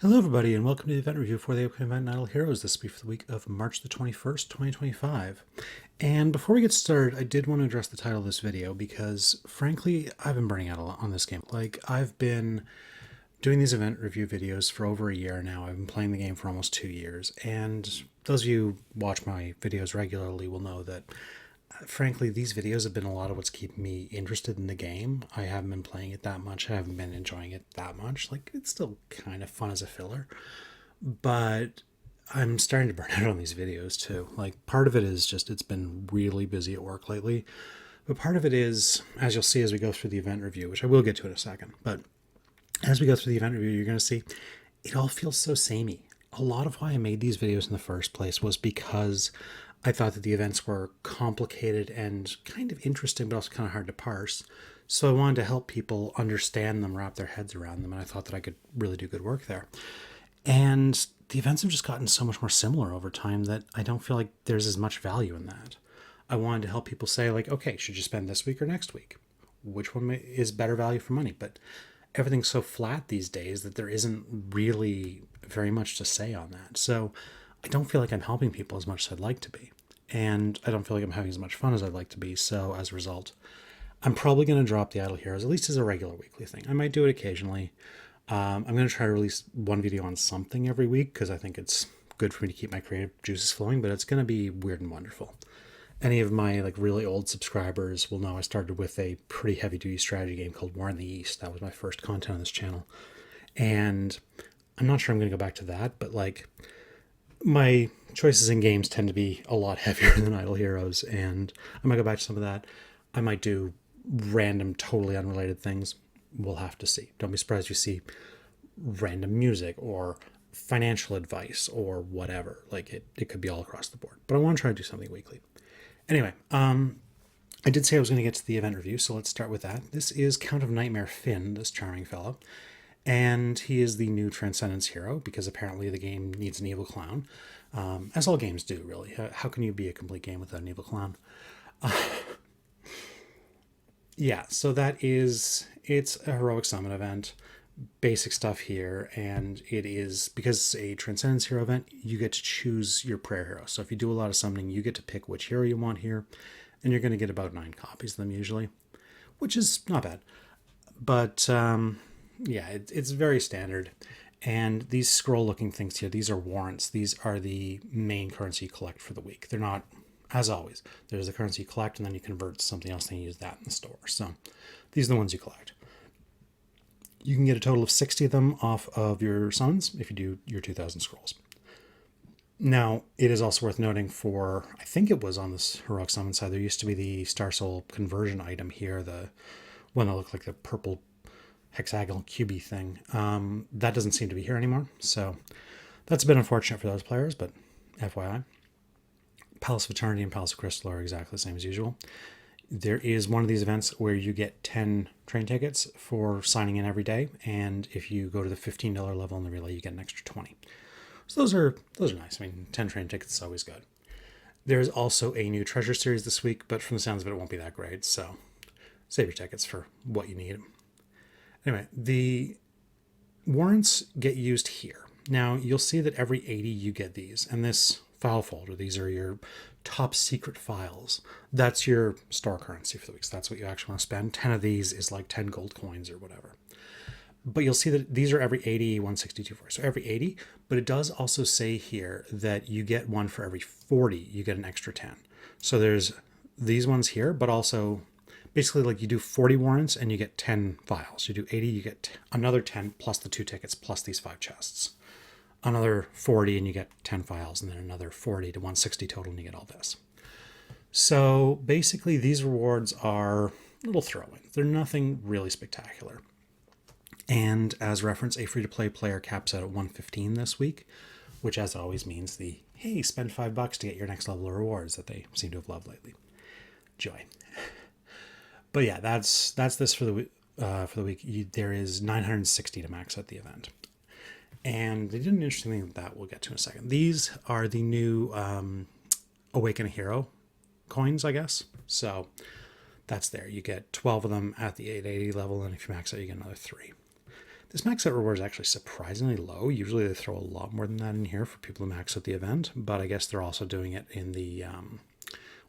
Hello, everybody, and welcome to the event review for the upcoming event Idle Heroes this week for the week of March the 21st, 2025. And before we get started, I did want to address the title of this video because, frankly, I've been burning out a lot on this game. I've been doing these event review videos for over a year now. I've been playing the game for almost 2 years, and those of you who watch my videos regularly will know that frankly, these videos have been a lot of what's keeping me interested in the game. I haven't been playing it that much. I haven't been enjoying it that much. It's still kind of fun as a filler, but I'm starting to burn out on these videos too. Part of it is just it's been really busy at work lately, but part of it is, as you'll see as we go through the event review, which I will get to in a second, but as we go through the event review, you're going to see it all feels so samey. A lot of why I made these videos in the first place was because I thought that the events were complicated and kind of interesting, but also kind of hard to parse. So I wanted to help people understand them, wrap their heads around them, and I thought that I could really do good work there. And the events have just gotten so much more similar over time that I don't feel like there's as much value in that. I wanted to help people say, okay, should you spend this week or next week? Which one is better value for money? But everything's so flat these days that there isn't really very much to say on that. So I don't feel like I'm helping people as much as I'd like to be. And I don't feel like I'm having as much fun as I'd like to be. So as a result, I'm probably going to drop the Idle Heroes, at least as a regular weekly thing. I might do it occasionally. I'm going to try to release one video on something every week because I think it's good for me to keep my creative juices flowing, but it's going to be weird and wonderful. Any of my really old subscribers will know I started with a pretty heavy duty strategy game called War in the East. That was my first content on this channel. And I'm not sure I'm going to go back to that, but my choices in games tend to be a lot heavier than Idle Heroes, and I might go back to some of that. I might do random, totally unrelated things. We'll have to see. Don't be surprised if you see random music or financial advice or whatever. It could be all across the board. But I want to try to do something weekly. Anyway, I did say I was going to get to the event review, so let's start with that. This is Count of Nightmare Finn, this charming fellow. And he is the new Transcendence hero because apparently the game needs an evil clown. As all games do, really. How can you be a complete game without an evil clown? Yeah, so it's a heroic summon event. Basic stuff here, and it is because it's a Transcendence hero event, you get to choose your prayer hero. So if you do a lot of summoning, you get to pick which hero you want here, and you're going to get about 9 copies of them usually, which is not bad. But yeah, it's very standard. And these scroll looking things here, these are warrants. These are the main currency you collect for the week. They're not, as always, there's the currency you collect and then you convert to something else and you use that in the store. So these are the ones you collect. You can get a total of 60 of them off of your summons if you do your 2,000 scrolls. Now, it is also worth noting for, I think it was on this heroic summon side, there used to be the Star Soul conversion item here, the one that looked like the purple hexagonal cubey thing. That doesn't seem to be here anymore, so that's a bit unfortunate for those players, but FYI. Palace of Eternity and Palace of Crystal are exactly the same as usual. There is one of these events where you get 10 train tickets for signing in every day, and if you go to the $15 level in the relay, you get an extra 20. So those are nice. I mean, 10 train tickets is always good. There's also a new treasure series this week, but from the sounds of it won't be that great, so save your tickets for what you need. Anyway, the warrants get used here. Now, you'll see that every 80 you get these, and this file folder, these are your top secret files. That's your store currency for the week. So that's what you actually want to spend. 10 of these is like 10 gold coins or whatever. But you'll see that these are every 80, 162, 40. So every 80, but it does also say here that you get one for every 40, you get an extra 10. So there's these ones here, but also basically you do 40 warrants and you get 10 files. You do 80, you get another 10 plus the 2 tickets plus these 5 chests. Another 40 and you get 10 files, and then another 40 to 160 total and you get all this. So basically these rewards are little throw-ins. They're nothing really spectacular. And as reference, a free-to-play player caps out at 115 this week, which as always means the, hey, spend $5 to get your next level of rewards that they seem to have loved lately. Joy. But yeah, that's this for the week. There is 960 to max out the event. And they did an interesting thing that we'll get to in a second. These are the new Awaken a Hero coins, I guess. So that's there. You get 12 of them at the 880 level, and if you max out, you get another 3. This max out reward is actually surprisingly low. Usually they throw a lot more than that in here for people to max out the event, but I guess they're also doing it in the,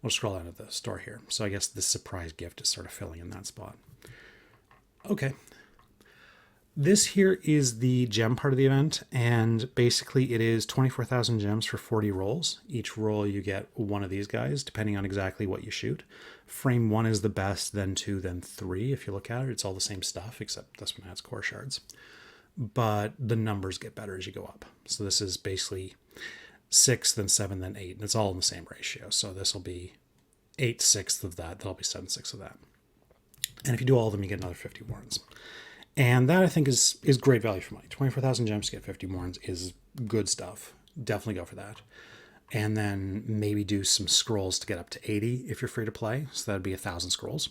we'll scroll out of the store here. So I guess the surprise gift is sort of filling in that spot. Okay. This here is the gem part of the event, and basically it is 24,000 gems for 40 rolls. Each roll you get one of these guys, depending on exactly what you shoot. Frame 1 is the best, then 2, then 3. If you look at it, it's all the same stuff, except this one has core shards. But the numbers get better as you go up. So this is basically 6, then 7, then 8, and it's all in the same ratio. So this will be 8/6 of that, that'll be 7/6 of that. And if you do all of them, you get another 50 warrants. And that, I think, is great value for money. 24,000 gems to get 50 warrants is good stuff. Definitely go for that. And then maybe do some scrolls to get up to 80 if you're free to play. So that'd be 1,000 scrolls.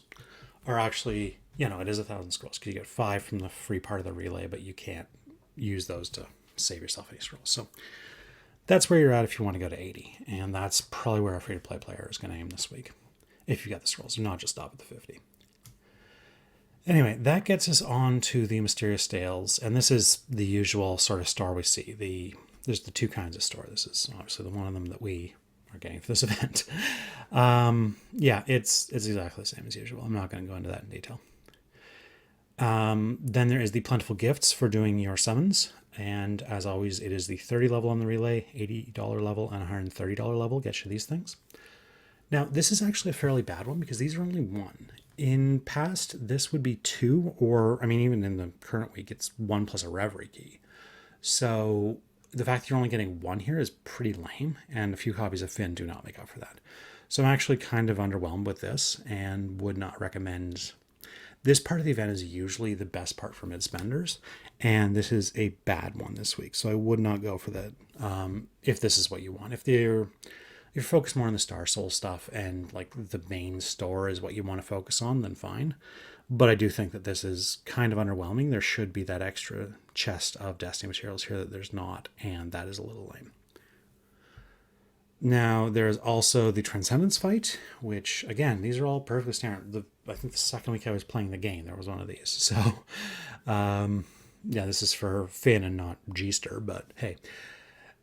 Or actually, it is 1,000 scrolls because you get 5 from the free part of the relay, but you can't use those to save yourself any scrolls. So that's where you're at if you want to go to 80. And that's probably where a free to play player is going to aim this week. If you got the scrolls, do not just stop at the 50. Anyway, that gets us on to the mysterious stales, and this is the usual sort of store we see. There's the two kinds of store. This is obviously the one of them that we are getting for this event. Yeah, it's exactly the same as usual. I'm not going to go into that in detail. Then there is the plentiful gifts for doing your summons, and as always, it is the 30 level on the relay, $80 level, and $130 level gets you these things. Now, this is actually a fairly bad one because these are only 1. In past, this would be 2, or, even in the current week, it's 1 plus a Reverie key. So the fact that you're only getting 1 here is pretty lame, and a few copies of Finn do not make up for that. So I'm actually kind of underwhelmed with this and would not recommend. This part of the event is usually the best part for mid-spenders, and this is a bad one this week. So I would not go for that if this is what you want. If you're focused more on the Star Soul stuff and like the main store is what you want to focus on, then fine. But I do think that this is kind of underwhelming. There should be that extra chest of Destiny materials here that there's not, and that is a little lame. Now, there's also the Transcendence fight, which, again, these are all perfectly standard. I think the second week I was playing the game, there was one of these. So, yeah, this is for Finn and not G-Ster, but hey.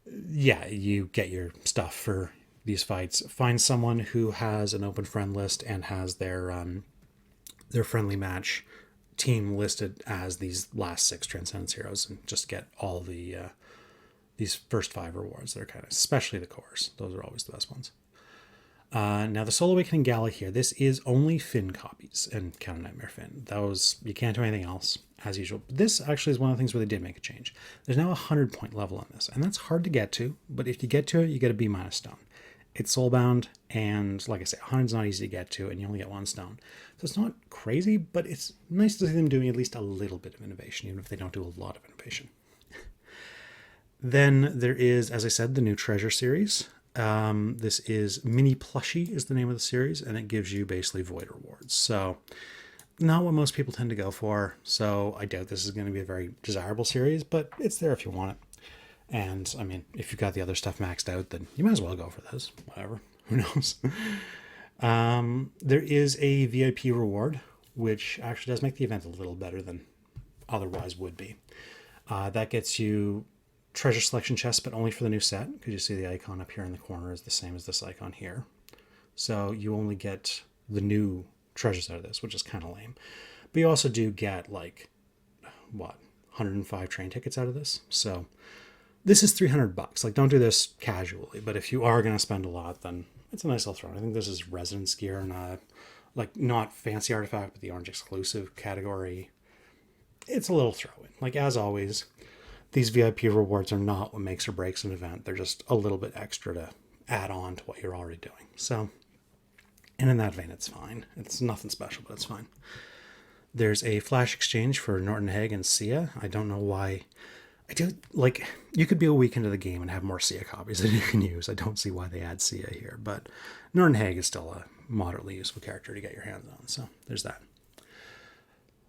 Yeah, you get your stuff for these fights. Find someone who has an open friend list and has their friendly match team listed as these last 6 Transcendence heroes, and just get all the these first 5 rewards. They're kind of, especially the cores. Those are always the best ones. Now the Soul Awakening Gala here, this is only Finn copies and Count of Nightmare Finn. Those, you can't do anything else as usual. This actually is one of the things where they did make a change. There's now a 100-point level on this, and that's hard to get to, but if you get to it, you get a B- stone. It's soulbound, and like I say, 100 is not easy to get to, and you only get 1 stone. So it's not crazy, but it's nice to see them doing at least a little bit of innovation, even if they don't do a lot of innovation. Then there is, as I said, the new Treasure series. This is Mini Plushie is the name of the series, and it gives you basically void rewards. So not what most people tend to go for. So I doubt this is going to be a very desirable series, but it's there if you want it. And if you've got the other stuff maxed out, then you might as well go for this. Whatever. Who knows? There is a VIP reward, which actually does make the event a little better than otherwise would be. That gets you treasure selection chests, but only for the new set, because you see the icon up here in the corner is the same as this icon here. So you only get the new treasures out of this, which is kind of lame. But you also do get 105 train tickets out of this. So this is $300. Like, don't do this casually, but if you are going to spend a lot, then it's a nice little throw. I think this is Residence gear and not fancy artifact, but the orange exclusive category. It's a little throw in. Like, as always, these VIP rewards are not what makes or breaks an event. They're just a little bit extra to add on to what you're already doing. So, and in that vein, it's fine. It's nothing special, but it's fine. There's a flash exchange for Norton Hague and Sia. I don't know why. You could be a week into the game and have more Sia copies than you can use. I don't see why they add Sia here, but Norton Hague is still a moderately useful character to get your hands on. So there's that.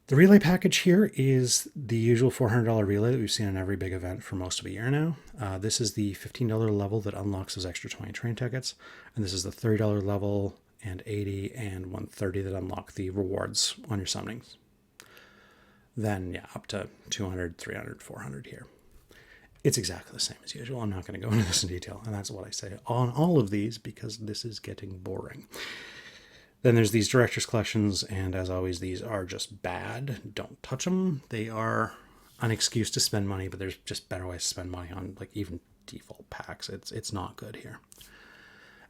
The relay package here is the usual $400 relay that we've seen in every big event for most of a year now. This is the $15 level that unlocks those extra 20 train tickets. And this is the $30 level and 80 and 130 that unlock the rewards on your summonings. then yeah, up to 200, 300, 400 here. It's exactly the same as usual. I'm not going to go into this in detail, and that's what I say on all of these because this is getting boring. Then there's these director's collections, and as always, these are just bad. Don't touch them. They are an excuse to spend money, but there's just better ways to spend money on, like, even default packs. It's not good here.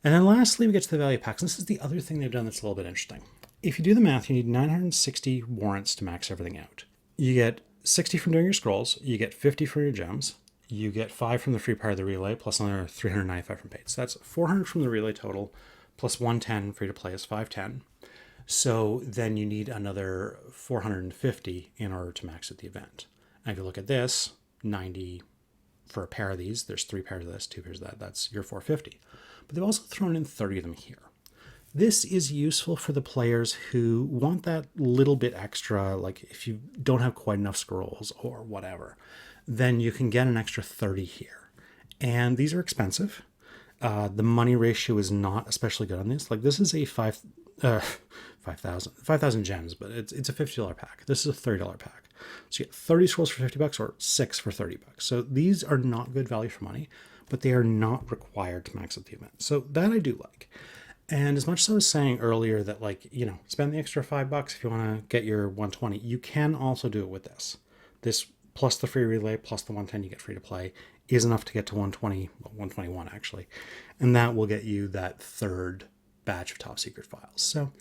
And then lastly, we get to the value packs. And this is the other thing they've done that's a little bit interesting. If you do the math, you need 960 warrants to max everything out. You get 60 from doing your scrolls. You get 50 from your gems. You get 5 from the free part of the relay, plus another 395 from paid. So that's 400 from the relay total, plus 110 free to play is 510. So then you need another 450 in order to max at the event. And if you look at this, 90 for a pair of these, there's 3 pairs of this, 2 pairs of that, that's your 450. But they've also thrown in 30 of them here. This is useful for the players who want that little bit extra, like if you don't have quite enough scrolls or whatever, then you can get an extra 30 here. And these are expensive. The money ratio is not especially good on this. Like this is a 5,000 gems, but it's a $50 pack. This is a $30 pack. So you get 30 scrolls for $50 or 6 for $30. So these are not good value for money, but they are not required to max out the event. So that I do like. And as much as I was saying earlier that, like, you know, spend the extra $5 if you want to get your 120, you can also do it with this. This plus the free relay plus the 110 you get free to play is enough to get to 120, well, 121 actually. And that will get you that third batch of top secret files. So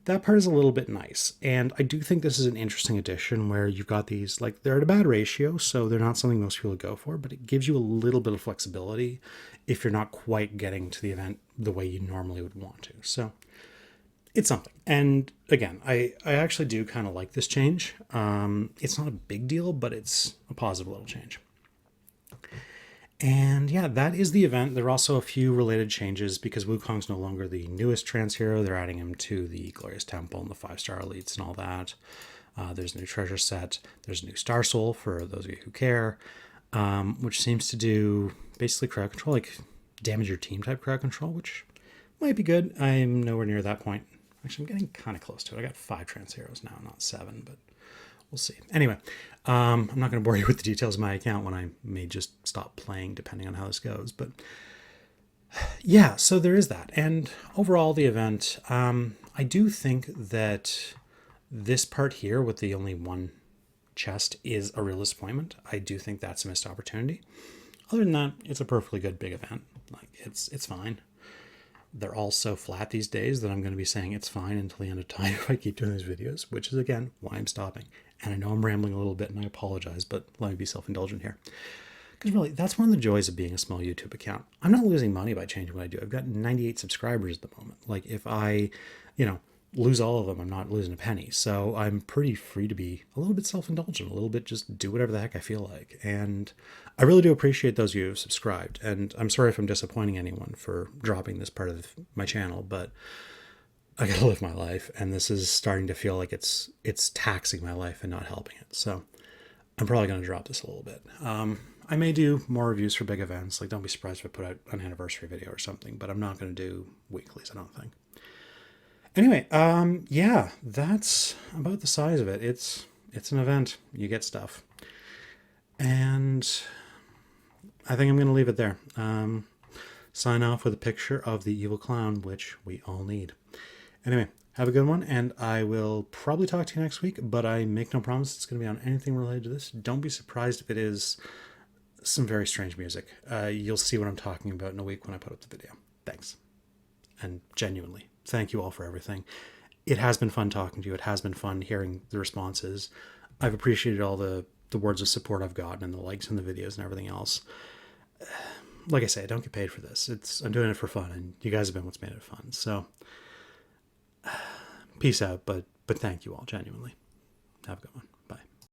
that part is a little bit nice. And I do think this is an interesting addition where you've got these, like, they're at a bad ratio, so they're not something most people go for, but it gives you a little bit of flexibility if you're not quite getting to the event the way you normally would want to. So it's something. And again, I actually do kind of like this change. It's not a big deal, but it's a positive little change. And yeah, that is the event. There are also a few related changes because Wukong's no longer the newest trans hero. They're adding him to the Glorious Temple and the 5-star elites and all that. There's a new treasure set. There's a new Star Soul for those of you who care, which seems to do basically crowd control, like damage your team type crowd control, which might be good. I'm nowhere near that point. Actually, I'm getting kind of close to it. I got 5 trans heroes now, not 7, but we'll see. Anyway, I'm not going to bore you with the details of my account when I may just stop playing depending on how this goes. But yeah, so there is that. And overall, the event, I do think that this part here with the only one chest is a real disappointment. I do think that's a missed opportunity. Other than that, it's a perfectly good big event. Like it's fine. They're all so flat these days that I'm going to be saying it's fine until the end of time if I keep doing these videos, which is, again, why I'm stopping. And I know I'm rambling a little bit, and I apologize, but let me be self-indulgent here. Because really, that's one of the joys of being a small YouTube account. I'm not losing money by changing what I do. I've got 98 subscribers at the moment. Like, if I, lose all of them, I'm not losing a penny. So I'm pretty free to be a little bit self-indulgent, a little bit just do whatever the heck I feel like. And I really do appreciate those of you who have subscribed. And I'm sorry if I'm disappointing anyone for dropping this part of my channel, but I gotta live my life. And this is starting to feel like it's taxing my life and not helping it. So I'm probably going to drop this a little bit. I may do more reviews for big events. Like, don't be surprised if I put out an anniversary video or something, but I'm not going to do weeklies, I don't think. Anyway, yeah, that's about the size of it. It's an event. You get stuff. And I think I'm going to leave it there. Sign off with a picture of the evil clown, which we all need. Anyway, have a good one, and I will probably talk to you next week, but I make no promise it's going to be on anything related to this. Don't be surprised if it is some very strange music. You'll see what I'm talking about in a week when I put up the video. Thanks. And genuinely, thank you all for everything. It has been fun talking to you. It has been fun hearing the responses. I've appreciated all the words of support I've gotten and the likes in the videos and everything else. Like I say, I don't get paid for this. I'm doing it for fun, and you guys have been what's made it fun. So peace out, but thank you all, genuinely. Have a good one.